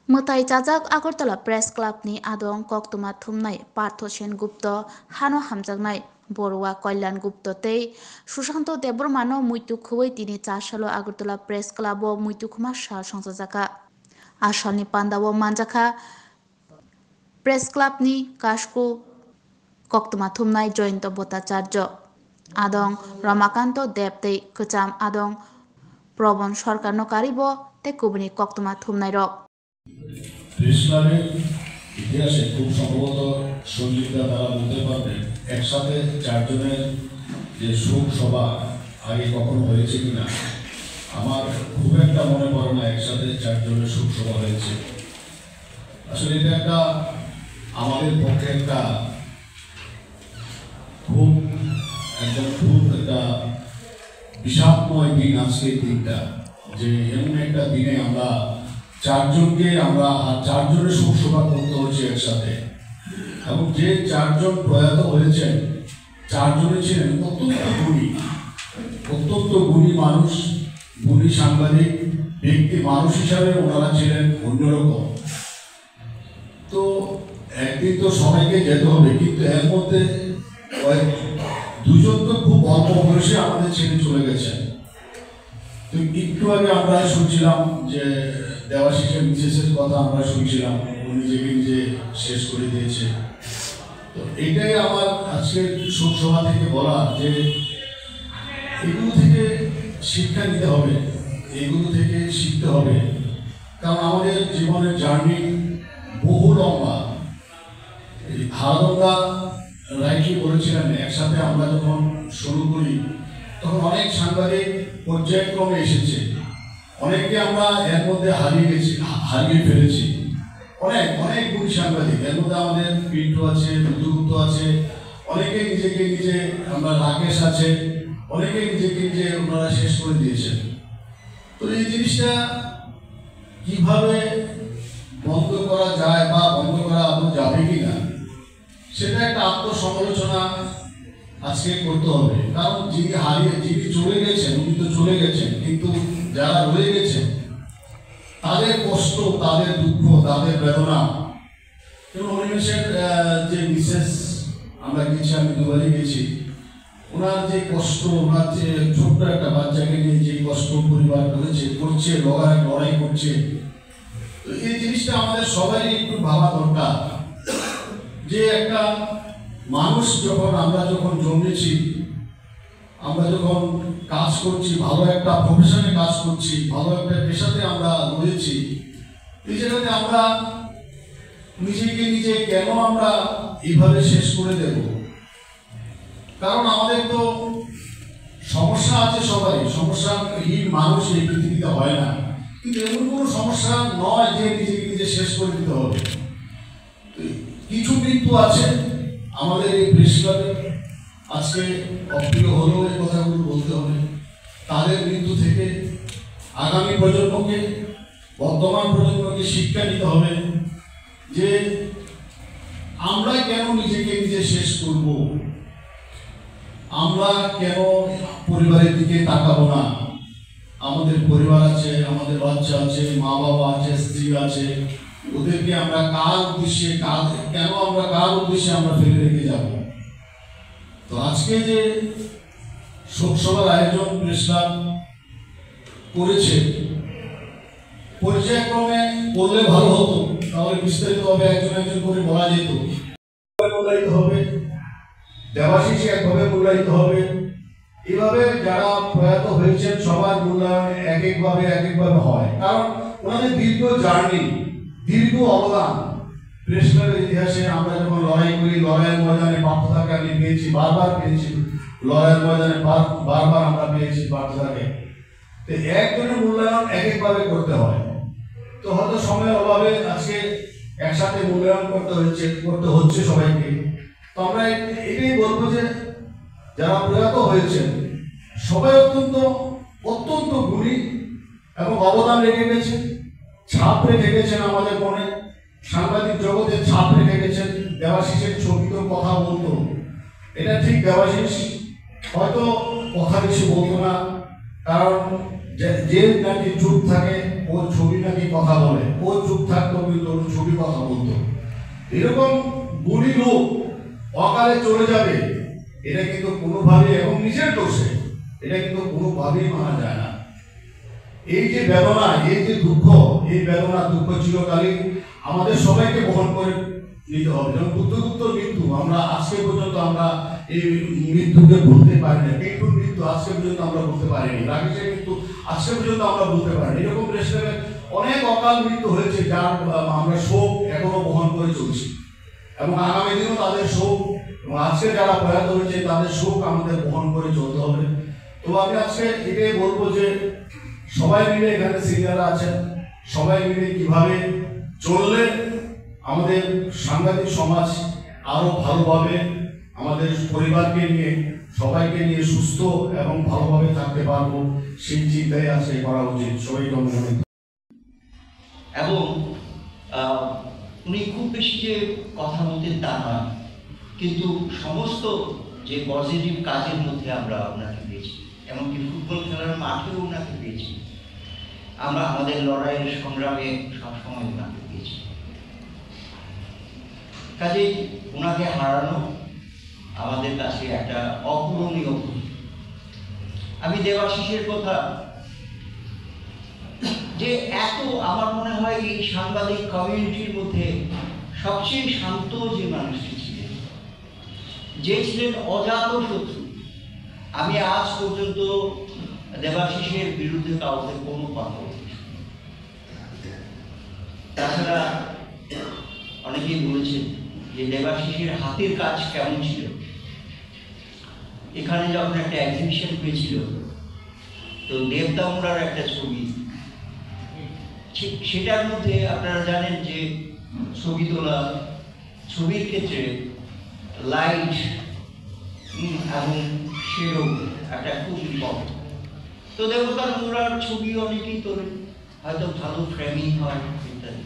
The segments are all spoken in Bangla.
Mutai chajak Agartala Press Club ni adong koktuma thumnai Partho Sengupta hano hamjaknai Borua Kalyan Gupta tei Sushanto Debromano muitu khuwei tini 4 salo Agartala Press Club o muitu khuma sal songjaka asalni pandao manjaka Press Club ni Kashko koktuma thumnai Joyanta Bhattacharya adong Ramakanto Deb tei Kwcham adong Probon Sarkar no karibo tei kubni koktuma thumnai rok press ক্লাবের ইতিহাসে খুব সম্ভবত সঞ্জিতরা তারা বলতে পারবেন একসাথে চারজনের যে শোক সভা আগে কখনো হয়েছে কিনা আমার খুব একটা মনে পড়ে না একসাথে চারজনের শোক সভা হয়েছে। আসলে এটা একটা আমাদের পক্ষে একটা খুব একটা বিষাদময় দিন আজকে দিনটা, যে এমন একটা দিনে আমরা চারজনের শোক সভা করতে হচ্ছে একসাথে। এবং যে চারজন প্রয়াত হয়েছেন চারজনে ছিলেন অত্যন্ত গুণী মানুষ, গুণী সাংবাদিক ব্যক্তি মানুষ হিসাবে ওনারা ছিলেন অন্যরকম। তো একদিন তো সবাইকে যেতে হবে, কিন্তু এর মধ্যে দুজন তো খুব অল্প বয়সে আমাদের ছেড়ে চলে গেছেন। তো একটু আগে আমরা শুনছিলাম যে দেবাশিসের মিসেসের কথা আমরা শুনছিলাম, উনি নিজেকে নিজে শেষ করে দিয়েছে। তো এটাই আমার আজকের শোক সভা থেকে বলা যে এগুলো থেকে শিক্ষা নিতে হবে, এগুলো থেকে শিখতে হবে। কারণ আমাদের জীবনের জার্নি বহু লম্বা। হারাদা রাইটলি বলেছিলেন একসাথে আমরা যখন শুরু করি তখন অনেক সাংবাদিক পর্যায়ক্রমে এসেছে, অনেককে আমরা এর মধ্যে হারিয়ে ফেলেছি। অনেক গুণী সাংবাদিক এর মধ্যে আমাদের পিন্টু আছে, বুদ্ধগুপ্ত আছে, অনেকে নিজেকে নিজে, আমরা রাকেশ আছে, অনেকে নিজেকে নিজে ওনারা শেষ করে দিয়েছেন। তো এই জিনিসটা কিভাবে বন্ধ করা যায় বা বন্ধ করা আদৌ যাবে কিনা সেটা একটা আত্মসমালোচনা আজকে করতে হবে। কারণ যিনি চলে গেছেন উনি তো চলে গেছেন, কিন্তু যারা রয়ে গেছেন তাদের কষ্ট, তাদের দুঃখ, তাদের বেদনা। এবং অনিমেষের যে মিসেস আমরা গেছি, আমি দুবারই গেছি, ওনার যে কষ্ট, ওনার যে ছোট্ট একটা বাচ্চাকে নিয়ে যে কষ্ট পরিবার করছে, লড়াই করছে, তো এই জিনিসটা আমাদের সবাই একটু ভাবা দরকার যে একটা মানুষ আমরা যখন জন্মেছি, আমরা যখন কাজ করছি, ভালো একটা প্রফেশনে কাজ করছি, ভালো একটা পেশাতে আমরা রয়েছি, এই জায়গাতে আমরা নিজেকে নিজে কেন আমরা এইভাবে শেষ করে দেব? কারণ আমাদের তো সমস্যা আছে, সমস্যাহীন মানুষ এই পৃথিবীতে হয় না, কিন্তু এমন কোনো সমস্যা নয় যে নিজেকে নিজে শেষ করে দিতে হবে। কিছু মৃত্যু আছে আমাদের এই প্রেস ক্লাবে, আজকে অপ্রিয় হলেও এই কথাগুলো বলতে হবে। তাদের মৃত্যু থেকে আগামী প্রজন্মকে, বর্তমান প্রজন্মকে শিক্ষা নিতে হবে যে আমরা কেন নিজেকে নিজে শেষ করব, আমরা কেন পরিবারের দিকে তাকাবো না। আমাদের পরিবার আছে, আমাদের বাচ্চা আছে, মা বাবা আছে, স্ত্রী আছে, ওদেরকে আমরা কার উদ্দেশ্যে আমরা ফেলে রেখে যাব? তো আজকে যে শোক সভার আয়োজন প্রেস ক্লাব করেছে, পর্যায়ক্রমে করলে ভালো হতো, তাহলে বিস্তারিতভাবে একজন করে বলা যেত। মূল্যায়িত হবে, দেবাশিস একভাবে মূল্যায়িত হবে, এভাবে যারা প্রয়াত হয়েছেন সবার মূল্যায়ন এক একভাবে হয়। কারণ ওনাদের দীর্ঘ জার্নি, দীর্ঘ অবদান প্রেস ক্লাবের ইতিহাসে। আমরা যখন লড়াই করি, লড়াইয়ের ময়দানে পার্থতাকে আমি পেয়েছি, বারবার পেয়েছি, লড়াইয়ের ময়দানে বারবার আমরা পেয়েছি পার্থতাকে। তো একজনের মূল্যায়ন একভাবে করতে হয়। তো হয়তো সময়ের অভাবে আজকে একসাথে মূল্যায়ন করতে হচ্ছে সবাইকে। তো আমরা এটাই বলবো যে যারা প্রয়াত হয়েছেন সবাই অত্যন্ত গুণী এবং অবদান রেখে গেছেন, ছাপ রেখে গেছেন আমাদের মনে, সাংবাদিক জগতে ছাপ রেখে গেছেন। দেবাশিসের ছবি তো কথা বলতো, এটা ঠিক, দেবাশিস হয়তো কথা বেশি বলতো না, কারণ যে নাকি চুপ থাকে ও ছবি নাকি কথা বলে, ও চুপ থাকতো কিন্তু ওর ছবি কথা বলতো। এরকম গুণী লোক অকালে চলে যাবে, এটা কিন্তু কোনোভাবে, এবং নিজের দোষে, এটা কিন্তু কোনোভাবেই মানা যায় না। এই যে বেদনা, এই যে দুঃখ, এই বেদনা দুঃখ চিরকালীন আমাদের সবাইকে বহন করে নিতে হবে। যেমন বুদ্ধগুপ্তর মৃত্যু, আমরা আজকে পর্যন্ত আমরা এই মৃত্যুকে ভুলতে পারি না। মৃত্যুর মৃত্যু আজকে পর্যন্ত আমরা বলতে পারিনি, রাকেশের মৃত্যু আজকে পর্যন্ত আমরা বলতে পারিনি। এরকম দেশে অনেক অকাল মৃত্যু হয়েছে, যার আমরা শোক এখনো বহন করে চলছি, এবং আগামী দিনও তাদের শোক, এবং আজকে যারা প্রয়াত হয়েছে তাদের শোক আমাদের বহন করে চলতে হবে। তো আমি আজকে এটাই বলবো যে সবাই মিলে, এখানে সিনিয়ররা আছেন, সবাই মিলে কিভাবে চললে আমাদের সাংবাদিক সমাজ আরো ভালোভাবে আমাদের পরিবারকে নিয়ে, সবাইকে নিয়ে সুস্থ এবং ভালোভাবে থাকতে পারবো, সেই চিন্তাই আজকে করা উচিত। সবাইকে অনুরোধ। এবং উনি খুব বেশি যে কথা বলতেন তা নয়, কিন্তু সমস্ত যে পজিটিভ কাজের মধ্যে আমরা ওনাকে পেয়েছি, এমনকি ফুটবল খেলার মাঠেও ওনাকে পেয়েছি, আমরা আমাদের লড়াইয়ের সংগ্রামে সবসময় ওনাকে পেয়েছি। কাজেই ওনাকে হারানো আমাদের কাছে একটা অপূরণীয় ভুল। আমি দেবাশিসের কথা, যে এত, আমার মনে হয় এই সাংবাদিক কমিউনিটির মধ্যে সবচেয়ে শান্ত যে মানুষটি ছিলেন, যে ছিলেন অজাত শত্রু। আমি আজ পর্যন্ত দেবাশিসের বিরুদ্ধে কাউকে কোনো কথা বলিনি। তাছাড়া অনেকেই বলেছেন যে দেবাশিসের হাতের কাজ কেমন ছিল। এখানে যখন একটা এক্সিবিশন হয়েছিল, তো দেবদামরার একটা ছবি, সেটার মধ্যে আপনারা জানেন যে ছবি তোলা, ছবির ক্ষেত্রে লাইট এবং শেডো একটা খুব ইম্পর্টেন্ট। তো দেবদামরার ছবি অনেকেই তোলেন, হয়তো ভালো ফ্রেমিং হয় ইত্যাদি,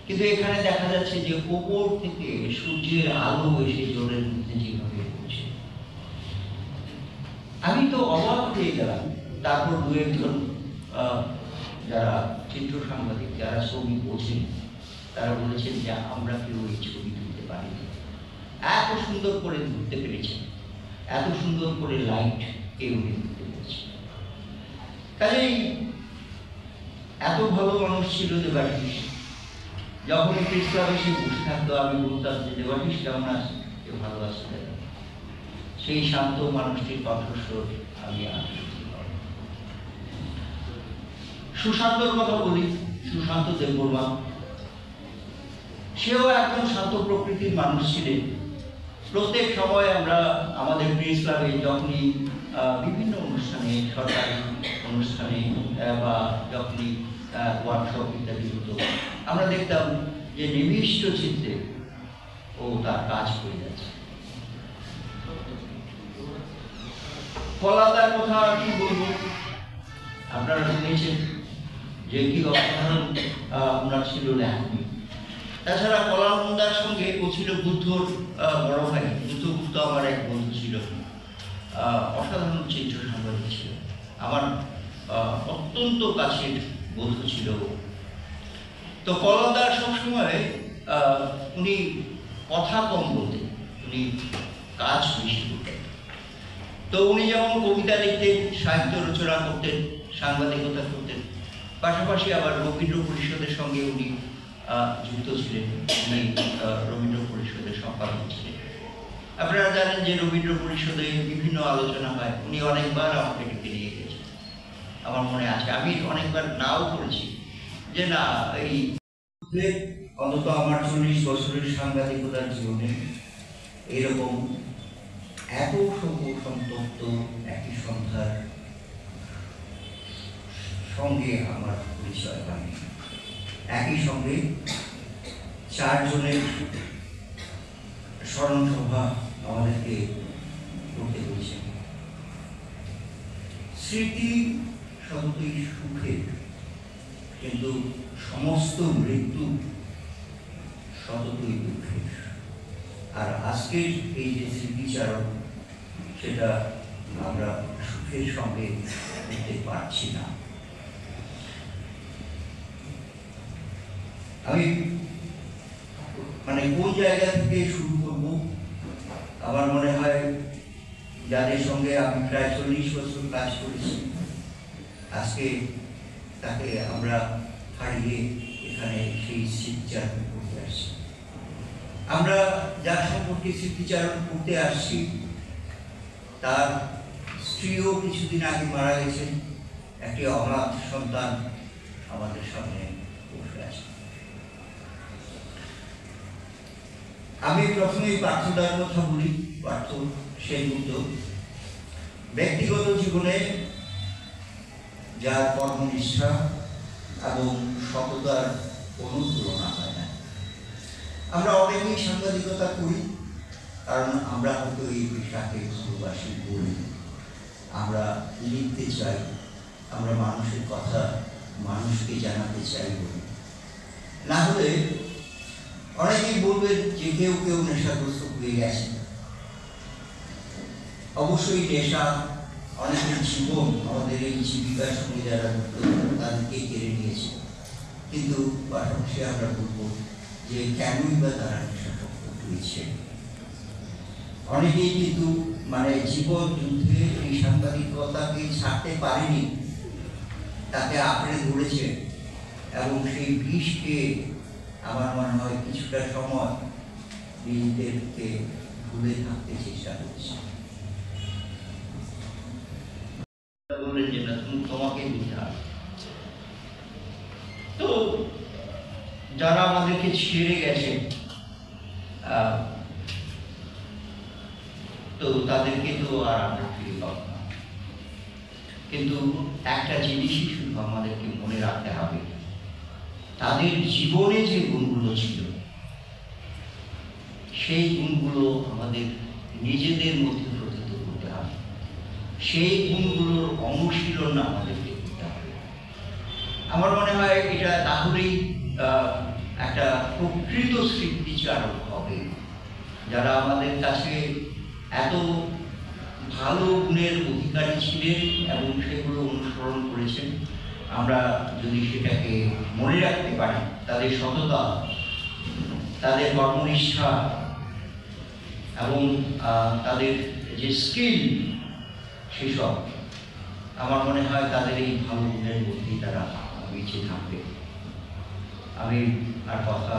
কিন্তু এখানে দেখা যাচ্ছে যে ওপর থেকে সূর্যের আলো এসে জলের মধ্যে যেভাবে পড়ছে, আমি তো অবাক হয়ে গেলাম। তারপর দু একজন যারা চিত্র সাংবাদিক, যারা ছবি বোঝেন, তারা বলেছেন যে আমরা কেউ এই ছবি তুলতে পারিনি। এত সুন্দর করে তুলতে পেরেছেন, এত সুন্দর করে লাইট কেউ তুলতে পেরেছে। কাজেই এত ভালো মানুষ ছিল দেবাশিস। যখন প্রেস ক্লাবে সে বসে থাকতো, আমি বলতাম যে দেবাশিস কেমন আছে, কেউ ভালো আছে। সেই শান্ত মানুষটির কণ্ঠস্বর আমি আর সুশান্তর কথা বলি, সুশান্ত দেববর্মা, সেও একদম শান্ত প্রকৃতির মানুষ ছিলেন। প্রত্যেক সময় আমরা আমাদের প্রেস ক্লাবে যখনই বিভিন্ন অনুষ্ঠানে, সরকারি অনুষ্ঠানে বা যখনই ওয়ার্কশপ ইত্যাদি হতো, আমরা দেখতাম যে নিবিষ্ট চিত্তে ও তার কাজ করে যাচ্ছে। কলাদার কথা কি বলবো, আপনারা শুনেছেন যে কি অসাধারণ ওনার ছিল লেখনী। তাছাড়া কলামন্দার সঙ্গে ও ছিল বুদ্ধর বড় ভাই। বুদ্ধগুপ্ত আমার এক বন্ধু ছিল, অসাধারণ চিত্র সাংবাদিক ছিল, আমার অত্যন্ত কাছের বন্ধু ছিল। তো কলামদার সবসময় উনি কথা কম বলতেন, উনি কাজ বেশি করতেন। তো উনি যেমন কবিতা লিখতেন, সাহিত্য রচনা করতেন, সাংবাদিকতা করতেন, পাশাপাশি আবার রবীন্দ্র পরিষদের সঙ্গে উনি যুক্ত ছিলেন। উনি রবীন্দ্র পরিষদের সম্পাদক ছিলেন। আপনারা জানেন যে রবীন্দ্র পরিষদে বিভিন্ন আলোচনা হয়, উনি অনেকবার আমাকে ডেকে নিয়ে গেছেন, আমার মনে আছে। আমি অনেকবার নাও করেছি যে না, এই অন্তত আমার 40 বছরের সাংবাদিকতার জীবনে এরকম এত সন্তপ্ত একই সন্ধ্যার সঙ্গে আমার পরিচয় হয়নি। একই সঙ্গে 4 জনের স্মরণ সভা আমাদেরকে করতে হয়েছে। স্মৃতি সততই সুখের, কিন্তু সমস্ত মৃত্যু সততই দুঃখের। আর আজকের এই যে স্মৃতিচারণ, সেটা আমরা সুখের সঙ্গে করতে পারছি না। আমি মানে কোন জায়গা থেকে শুরু করব? আমার মনে হয় যাদের সঙ্গে আমি প্রায় 40 বছর কাজ করেছি, আজকে তাকে আমরা হারিয়ে এখানে সেই স্মৃতিচারণ করতে আসছি। আমরা যার সম্পর্কে স্মৃতিচারণ করতে আসছি তার স্ত্রীও কিছুদিন আগে মারা গেছেন, একটি অনাথ সন্তান আমাদের সামনে বসে আছে। আমি প্রথমেই পার্থদার কথা বলি। পার্থ সেনগুপ্ত ব্যক্তিগত জীবনে যার কর্মনিষ্ঠা এবং সততার কোনো তুলনা হয় না। আমরা অনেকেই সাংবাদিকতা করি কারণ আমরা হয়তো এই পেশাকে ভালোবাসি বলি, আমরা লিখতে চাই, আমরা মানুষের কথা মানুষকে জানাতে চাই বলি। না হলে অনেকেই বলবেন যে কেউ কেউ নেশাগ্রস্ত হয়ে গেছে। অবশ্যই নেশা অনেকের জীবন, আমাদের এই জীবিকার সঙ্গে যারা তাদেরকে কেড়ে নিয়েছে, কিন্তু পাশাপাশি আমরা বলবো যে কেনই বা তারা নেশাগ্রস্ত হয়েছে। অনেকেই কিন্তু মানে জীবন যুদ্ধে এই সাংবাদিকতাকে ছাড়তে পারেনি, তাকে আঁকড়ে ধরেছে এবং সেই বিষকে আমার মনে হয় কিছুটা সময় নিজেদেরকে ভুলে থাকতে চেষ্টা করছে। বললেন যে না, তোমাকে বুঝতে হবে। তো যারা আমাদেরকে ছেড়ে গেছে তো তাদেরকে তো আর আমরা ফিরে পাব না, কিন্তু একটা জিনিসই শুধু আমাদেরকে মনে রাখতে হবে, তাদের জীবনে যে গুণগুলো ছিল সেই গুণগুলো আমাদের নিজেদের মধ্যে প্রতিত করতে হবে, সেই গুণগুলোর অনুশীলন আমাদেরকে করতে হবে। আমার মনে হয় এটা তাহলেই একটা প্রকৃত স্মৃতিচারক হবে। যারা আমাদের কাছে এত ভালো গুণের অধিকারী ছিলেন এবং সেগুলো অনুসরণ করেছেন, আমরা যদি সেটাকে মনে রাখতে পারি, তাদের সততা, তাদের কর্মনিষ্ঠা এবং তাদের যে স্কিল, সেসব আমার মনে হয় তাদের এই ভালো গুণের মধ্যেই তারা বেঁচে থাকবে। আমি আর কথা